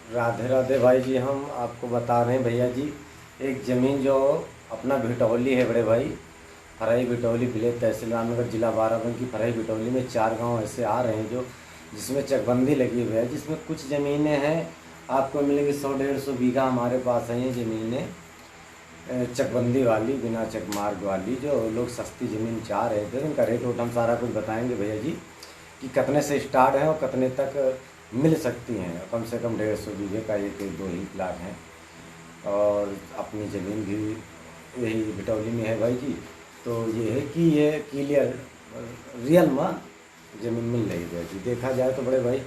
राधे राधे भाई जी। हम आपको बता रहे हैं भैया जी, एक ज़मीन जो अपना भिटौली है बड़े भाई, फरई भिटौली विलेज तहसील रामनगर जिला बाराबंकी। फरई भिटौली में 4 गांव ऐसे आ रहे हैं जो जिसमें चकबंदी लगी हुई है, जिसमें कुछ ज़मीनें हैं आपको मिलेंगी 100-150 बीघा हमारे पास है ये ज़मीनें चकबंदी वाली, बिना चकमार्ग वाली। जो लोग सस्ती ज़मीन चाह रहे थे उनका रेट वोट हम सारा कुछ बताएंगे भैया जी कि कितने से स्टार्ट है और कितने तक मिल सकती हैं। कम से कम 150 बीघे का एक दो ही प्लाट हैं और अपनी ज़मीन भी यही भिटौली में है भाई जी। तो ये है कि ये क्लियर रियल में ज़मीन मिल रही है जी। देखा जाए तो बड़े भाई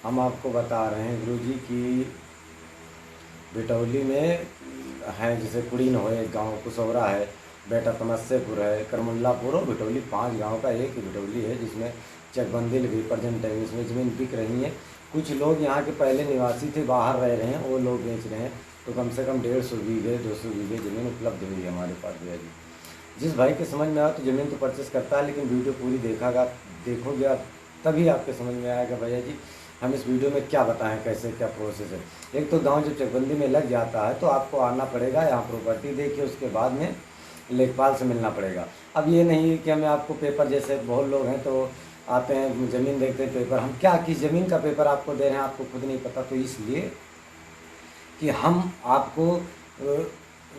हम आपको बता रहे हैं गुरु जी की भिटौली में है, जैसे कुड़ीन हो एक गांव, कुसौरा है, बेटा तमस्सेपुर है, करमुल्लापुर और भिटौली, 5 गांव का एक ही भिटौली है जिसमें चकबंदी लगी। प्रेजेंट टाइम इसमें ज़मीन बिक रही है। कुछ लोग यहाँ के पहले निवासी थे, बाहर रह रहे हैं, वो लोग बेच रहे हैं। तो कम से कम 150 बीघे 200 बीघे ज़मीन उपलब्ध हुई है हमारे पास भैया जी। जिस भाई के समझ में आए तो ज़मीन तो परचेस करता है, लेकिन वीडियो पूरी देखोगे आप तभी आपके समझ में आएगा भैया जी हम इस वीडियो में क्या बताएं, कैसे क्या प्रोसेस है। एक तो गांव जब चकबंदी में लग जाता है तो आपको आना पड़ेगा, यहाँ प्रॉपर्टी देखिए, उसके बाद में लेखपाल से मिलना पड़ेगा। अब ये नहीं है कि हमें आपको पेपर, जैसे बहुत लोग हैं तो आते हैं ज़मीन देखते हैं पेपर, हम क्या किस ज़मीन का पेपर आपको दे रहे हैं आपको खुद नहीं पता। तो इसलिए कि हम आपको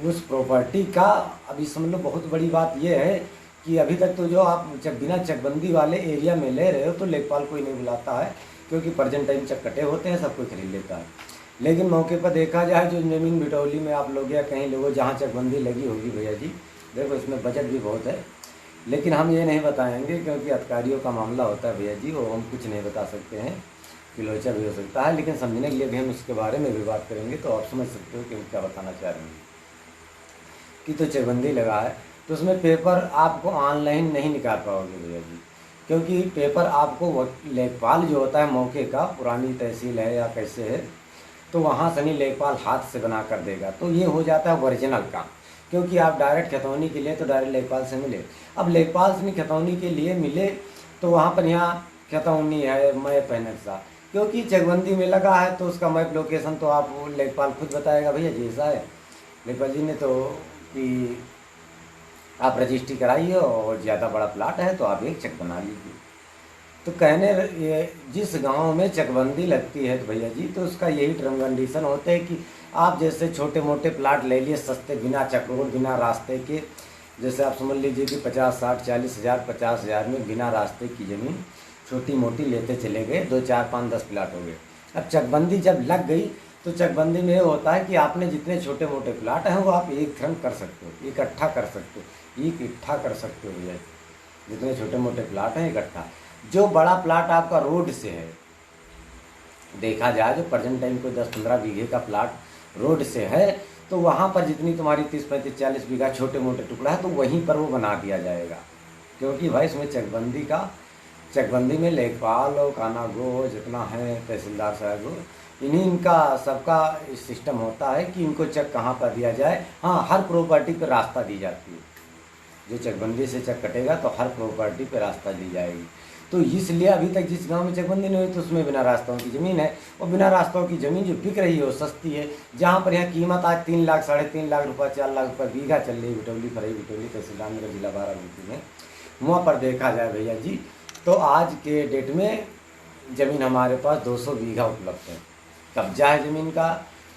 उस प्रॉपर्टी का, अभी समझ लो बहुत बड़ी बात यह है कि अभी तक तो जो आप जब बिना चकबंदी वाले एरिया में ले रहे हो तो लेखपाल कोई नहीं बुलाता है, क्योंकि प्रेजेंट टाइम चक कटे होते हैं, सब कोई खरीद लेता है। लेकिन मौके पर देखा जाए जो ज़मीन भिटौली में आप लोग या कहीं लोगों जहाँ चकबंदी लगी होगी भैया जी, देखो इसमें बजट भी बहुत है, लेकिन हम ये नहीं बताएंगे क्योंकि अधिकारियों का मामला होता है भैया जी, वो हम कुछ नहीं बता सकते हैं, किलोचा भी हो सकता है। लेकिन समझने के लिए भी हम इसके बारे में भी बात करेंगे तो आप समझ सकते हो कि हम क्या बताना चाह रहे हैं। कि तो चकबंदी लगा है तो उसमें पेपर आपको ऑनलाइन नहीं निकाल पाओगे भैया जी, क्योंकि पेपर आपको लेखपाल जो होता है मौके का, पुरानी तहसील है या कैसे है, तो वहाँ सनी लेखपाल हाथ से बना कर देगा। तो ये हो जाता है ओरिजिनल काम, क्योंकि आप डायरेक्ट खतौनी के लिए तो डायरेक्ट लेखपाल से मिले। अब लेखपाल से खतौनी के लिए मिले तो वहाँ पर यहाँ खतौनी है मैप है नक्शा, क्योंकि चकबंदी में लगा है तो उसका मैप लोकेशन तो आप लेखपाल खुद बताएगा भैया जी। ऐसा है लेखपाल जी ने तो कि आप रजिस्ट्री कराइए और ज़्यादा बड़ा प्लाट है तो आप एक चक बना लीजिए। तो कहने ये जिस गांव में चकबंदी लगती है तो भैया जी तो उसका यही टर्म कंडीशन होते हैं कि आप जैसे छोटे मोटे प्लाट ले लिए सस्ते, बिना चक रोड, बिना रास्ते के, जैसे आप समझ लीजिए कि 50-60-40 हज़ार 50 हज़ार में बिना रास्ते की ज़मीन छोटी मोटी लेते चले गए, 2 4 5 10 प्लाट हो गए। अब चकबंदी जब लग गई तो चकबंदी में ये होता है कि आपने जितने छोटे मोटे प्लाट हैं वो आप एक थ्रम कर सकते हो, इकट्ठा कर सकते हो, इकट्ठा कर सकते हो भैया। जितने छोटे मोटे प्लाट हैं इकट्ठा। जो बड़ा प्लाट आपका रोड से है, देखा जाए जो प्रेजेंट टाइम को 10-15 बीघे का प्लाट रोड से है, तो वहाँ पर जितनी तुम्हारी 30-35-40 बीघा छोटे मोटे टुकड़ा है तो वहीं पर वो बना दिया जाएगा। क्योंकि भाई इसमें चकबंदी में लेखपाल और कानागो जितना है, तहसीलदार साहब हो, इन्हीं इनका सबका सिस्टम होता है कि इनको चक कहाँ पर दिया जाए। हाँ, हर प्रॉपर्टी पर रास्ता दी जाती है, जो चकबंदी से चक कटेगा तो हर प्रॉपर्टी पर रास्ता दी जाएगी। तो इसलिए अभी तक जिस गांव में चकबंदी नहीं हुई तो उसमें बिना रास्तों की ज़मीन है, और बिना रास्तों की ज़मीन जो बिक रही है वो सस्ती है। जहाँ पर यहाँ कीमत आज 3 लाख 3.5 लाख रुपये 4 लाख रुपये बीघा चल रही है भिटौली, फरई भिटौली तहसील रामनगर जिला बाराबंकी में, वहाँ पर देखा जाए भैया जी तो आज के डेट में ज़मीन हमारे पास 200 बीघा उपलब्ध है। कब्जा है ज़मीन का,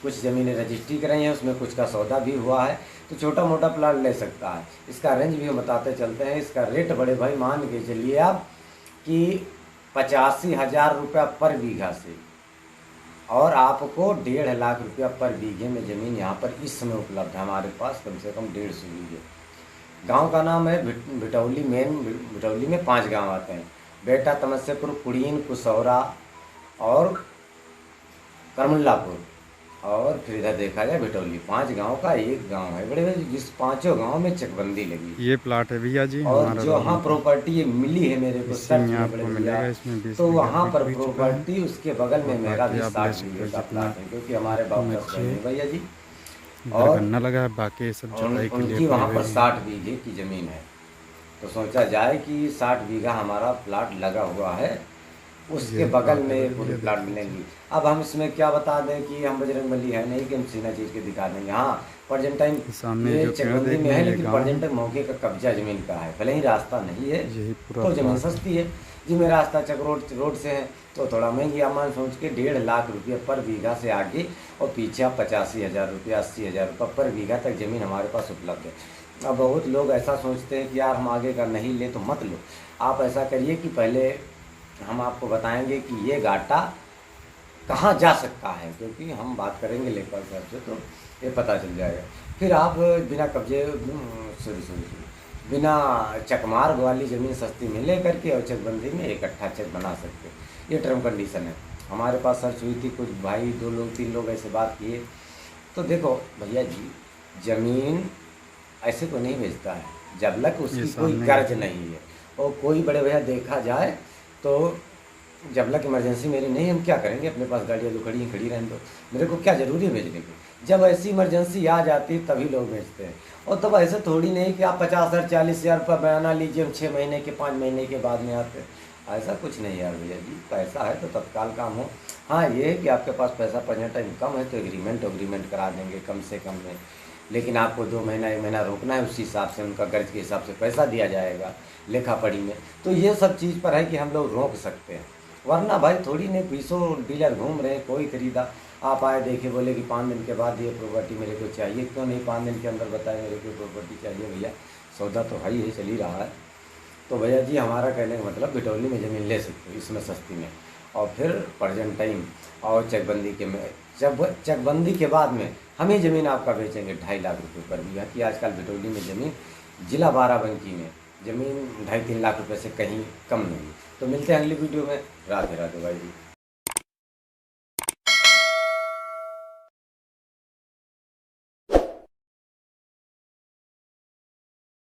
कुछ ज़मीनें रजिस्ट्री कराई हैं, उसमें कुछ का सौदा भी हुआ है, तो छोटा मोटा प्लाट ले सकता है। इसका रेंज भी हम बताते चलते हैं। इसका रेट बड़े भाई मान के चलिए आप कि 85,000 रुपया पर बीघा से, और आपको 1.5 लाख रुपया पर बीघे में ज़मीन यहाँ पर इस समय उपलब्ध है हमारे पास, कम से कम 150 बीघे। गांव का नाम है भिटौली। भिटौली में 5 गांव आते हैं, बेटा तमस्सेपुर, कुड़ीन, कुसौरा और करमुल्लापुर, और फिर इधर देखा जाए भिटौली। 5 गांव का एक गांव है बड़े भाई, जिस 5 गांव में चकबंदी लगी। ये प्लाट है भैया जी और हमारा जो हाँ प्रॉपर्टी ये मिली है मेरे को इसी सर्च में में बड़े आपको भैया, मिलेगा। इसमें 20 तो बीघा वहाँ पर बिक भी चुका है प्रॉपर्टी उसके बगल में और मेरा बाकी भी आप ले 60 सकते बीघे हो का जितना। प्लाट है, क्योंकि हमारे बाप का स्वयं है भैया जी। इधर और गन्ना लगा है, बाकी ये सब जुताई के लिए उनकी पड़े वहाँ हुए पर हैं। 60 बीघे की ज़मीन है। तो सोचा जाए कि 60 बीघा हमारा प्लाट लगा हुआ है उसके ये बगल बात है में भाई, पूरी ये प्लाट देखिए। मिलेंगी। अब हम इसमें क्या बता दें कि हम बजरंगबली है नहीं कि हम सीना चीर के दिखा देंगे। हाँ, प्रेजेंट टाइम ये सामने ये जो पेड़ चकबंदी देख में रहे है, हैं ये लेकिन गांव है। प्रेजेंट टाइम मौके का कब्जा ज़मीन का है, भले ही रास्ता नहीं है यही पूरा तो ज़मीन प्लाट है। सस्ती है। जी मेरा रास्ता चक रोड से है तो थोड़ा महंगी, अमान सोच के 1.5 लाख रुपये पर बीघा से आगे और पीछे 85,000 रुपया 80,000 रुपये पर बीघा तक ज़मीन हमारे पास उपलब्ध है। अब बहुत लोग ऐसा सोचते हैं कि यार हम आगे का नहीं ले तो मत लो। आप ऐसा करिए कि पहले हम आपको बताएंगे कि ये घाटा कहाँ जा सकता है, क्योंकि हम बात करेंगे लेखपाल साहब से तो ये पता चल जाएगा। फिर आप बिना कब्जे सॉरी बिना चकमार्ग वाली ज़मीन सस्ती में ले करके और चकबंदी में इकट्ठा चेक बना सकते हैं। ये टर्म कंडीशन है। हमारे पास सर्च हुई थी, कुछ भाई 2 लोग 3 लोग ऐसे बात किए। तो देखो भैया जी, ज़मीन ऐसे को नहीं बेचता है जब तक ये उसकी कोई सामने कर्ज नहीं है। और कोई बड़े भैया देखा जाए तो जब तक इमरजेंसी मेरी नहीं है, हम क्या करेंगे, अपने पास गाड़ियाँ जो खड़ी रहने दो, मेरे को क्या ज़रूरी है बेचने की। जब ऐसी इमरजेंसी आ जाती है तभी लोग बेचते हैं। और तब ऐसे थोड़ी नहीं कि आप 50,000 40,000 रुपये बयाना लीजिए, हम 6 महीने के 5 महीने के बाद में आते हैं। ऐसा कुछ नहीं यार भैया जी, पैसा है तो तत्काल काम हो। हाँ ये है कि आपके पास पैसा प्रेजेंट टाइम कम है तो एग्रीमेंट करा देंगे कम से कम में, लेकिन आपको 2 महीना 1 महीना रोकना है, उसी हिसाब से उनका कर्ज के हिसाब से पैसा दिया जाएगा लेखा पढ़ी में। तो ये सब चीज़ पर है कि हम लोग रोक सकते हैं, वरना भाई थोड़ी नहीं 20 डीलर घूम रहे हैं, कोई खरीदा आप आए देखे बोले कि 5 दिन के बाद ये प्रॉपर्टी मेरे को चाहिए, क्यों नहीं 5 दिन के अंदर बताए मेरे को प्रॉपर्टी चाहिए भैया, सौदा तो है ही चल ही रहा है। तो भैया जी हमारा कहने का मतलब भिटौली में ज़मीन ले सकते हो इसमें सस्ती में, और फिर प्रेजेंट टाइम और चकबंदी के में जब चकबंदी के बाद में हम ही ज़मीन आपका बेचेंगे 2.5 लाख रुपये पर बीघा की। आजकल भिटौली में ज़मीन जिला बाराबंकी में ज़मीन 2.5-3 लाख रुपये से कहीं कम नहीं। तो मिलते हैं अगली वीडियो में। राधे राधे भाई जी।